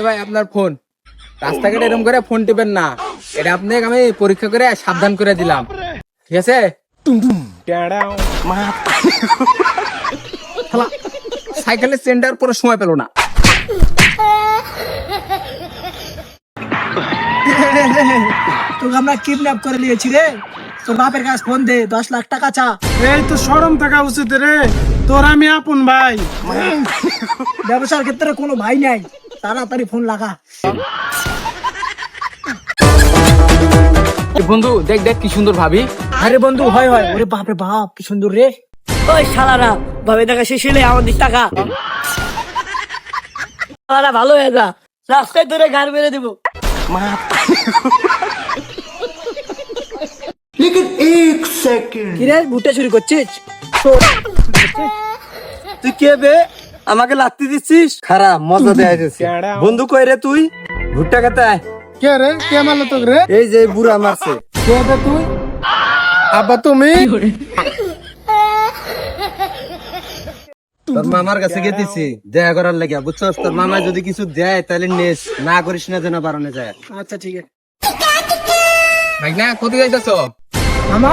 ভাই আপনার ফোন রাস্তাঘাটে এরকম করে ফোন টিপেন না, এটা আপনাকে আমি পরীক্ষা করে সাবধান করে দিলাম, ঠিক আছে? সাইকেলের সেন্টার পুরো সময় পেল না। তোকে আমরা কিডন্যাপ করে নিয়েছি রে। তোর বাপের কাছে ফোন দে, 10 লাখ টাকা চা। এই তো শরম থাকা উচিত রে, তোর আমি আপন ভাই। ব্যবসার ক্ষেত্রে কোনো ভাই নাই, তাড়াতাড়ি ফোন লাগা। বন্ধু দেখ দেখ কি সুন্দর ভাবি। আরে বন্ধু, হয় হয়, ওরে বাপ রে বাপ, কি সুন্দর রে। ওই শালারা, ভাবে টাকা শেষ হলে আমাদের টাকা। শালারা ভালো হয়ে যা, রাস্তায় ধরে গাড় মেরে দেবো। কিরে ভুট্টা চুরি করছিস? তুই কে বে, আমাকে লাত্তি দিচ্ছিস? খারাপ মজা দেয়া যাচ্ছে। বন্ধু কই রে তুই? ভুট্টা খেতে কে রে, কে মারলো তোকে রে? এই যে বুড়া মারছে। কে রে তুই? আব্বা তুমি? তোর মামার কাছে গেতেছি দেখা করার লাগে, বুঝছস? তোর মামা যদি কিছু দেয় তাহলে নেস, না করিস না যেন বারণে যায়। আচ্ছা ঠিক আছে। ভাই না কোথায় যাইতেছ? মামা,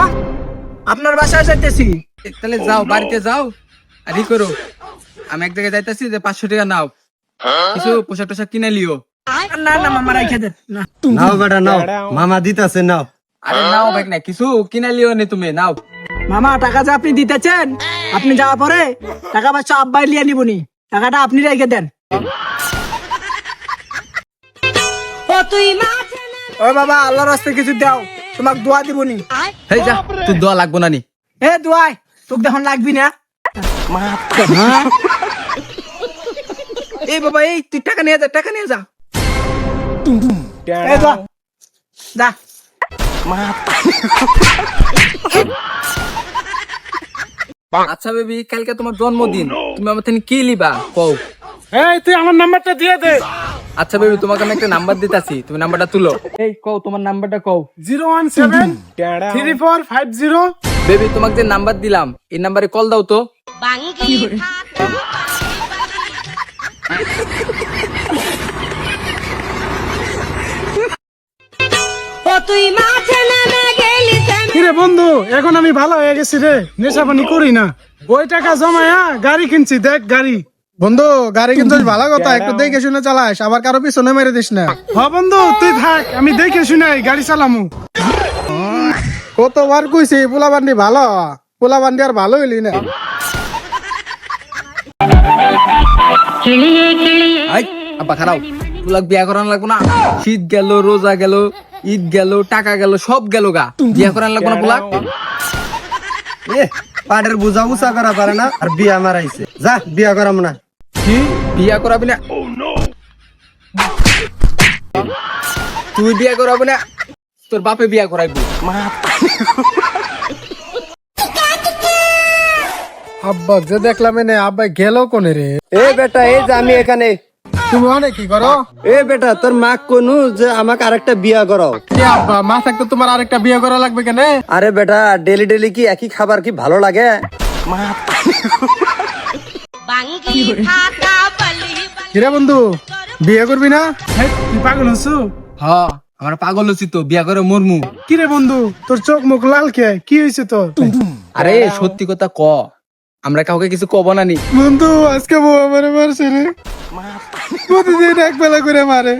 আপনার বাসায় যাইতেছি। তাহলে যাও, বাড়িতে যাও আর ই করো। আমি এক জায়গায় যাইতেছি, যে 500 টাকা নাও, কিছু পোশাক টোশাক কিনে লিও। না না মামা, রাইখে দেন না। নাও বেটা নাও, মামা দিতাছে নাও। আরে নাও ভাই না, কিছু কিনে লিও নি, তুমি নাও। মামা টাকা যা আপনি দিতেছেন, আপনি যাওয়ার পরে টাকা পয়সা আব্বাই লিয়ে নিবনি, টাকাটা আপনি রেখে দেন। ওই বাবা, আল্লাহর রাস্তায় কিছু দাও, তোমাকে দোয়া দিবনি। এই যা, তুই দোয়া লাগবো না নি। এ দোয়াই তোকে দেখুন লাগবি না। এই বাবা, এই তুই টাকা নিয়ে যা, টাকা নিয়ে যা। এই দোয়া যা। আচ্ছা বেবি, কালকে তোমার জন্মদিন, তুমি আমার থেকে কি লিবা কও? এই তুই আমার নাম্বারটা দিয়ে দে। আচ্ছা বেবি, তোমাকে আমি একটা নাম্বার দিতাছি, তুমি নাম্বারটা তুলো। এই কও, তোমার নাম্বারটা কও। 0173450। বেবি তোমাকে যে নাম্বার দিলাম, এই নাম্বারে কল দাও তো। কিরে বন্ধু, এখন আমি ভালো হয়ে গেছি রে, নেশা পানি করি না। ওই টাকা জমায়া গাড়ি কিনছি, দেখ গাড়ি। বন্ধু গাড়ি কিন্তু ভালো কথা, একটু দেখে শুনে চালাস, আবার কারো পিছনে মেরে দিস না। হ্যাঁ বন্ধু তুই থাক, আমি দেখে শুনে গাড়ি চালামু। কতবার কইছি পোলাবান্ডি ভালো, পোলাবান্ডি আর ভালো হইলি না। আই আব্বা খারাও, তুলাক বিয়া করান লাগবো না। শীত গেল, রোজা গেল, ঈদ গেল, টাকা গেল, সব গেল গা, বিয়া করান লাগবো না পোলাক। এ পাড়ের বুঝা উচা করা পারে না, আর বিয়া মারাইছে। যা বিয়া করাম না। কি বিয়া করাবি না? তুই বিয়া করাবি না, তোর বাপে বিয়া করাইবো। আব্বা যে দেখলাম এনে, আব্বা গেল কোনে রে? এ বেটা, এই যে আমি এখানে। তুমি অনেক কি করো? এ বেটা, তোর মা কোনু যে আমাকে আরেকটা বিয়া করাও। কে আব্বা, মা থাকতে তোমার আরেকটা বিয়ে করা লাগবে কেন? আরে বেটা, ডেলি ডেলি কি একই খাবার কি ভালো লাগে? কিরে বন্ধু, বিয়ে করবি না? তুই পাগল হচ্ছু? হ্যাঁ, আমার পাগল হচ্ছি তো, বিয়া করে মরমু। কিরে বন্ধু, তোর চোখ মুখ লাল কে, কি হয়েছে তোর? আরে সত্যি কথা ক, আমরা কাউকে কিছু কব না নি। বন্ধু আজকে বউ আমারে মারছে রে, প্রতিদিন এক বেলা করে মারে।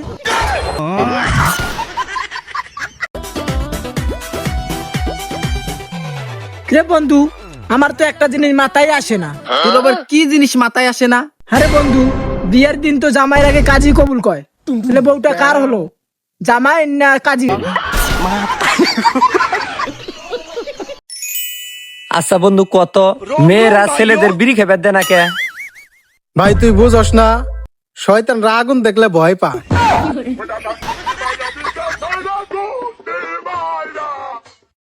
রে বন্ধু, আমার তো একটা জিনিস মাথায় আসে না। তোর আবার কি জিনিস মাথায় আসে না? আরে বন্ধু, বিয়ের দিন তো জামাইয়ের আগে কাজী কবুল কয়, তাহলে বউটা কার হলো, জামাই না কাজী? আচ্ছা বন্ধু, কত মেয়েরা ছেলেদের বিড়ি খেবে দেয় না কে? ভাই তুই বুঝস না, শয়তান আগুন দেখলে ভয় পায়।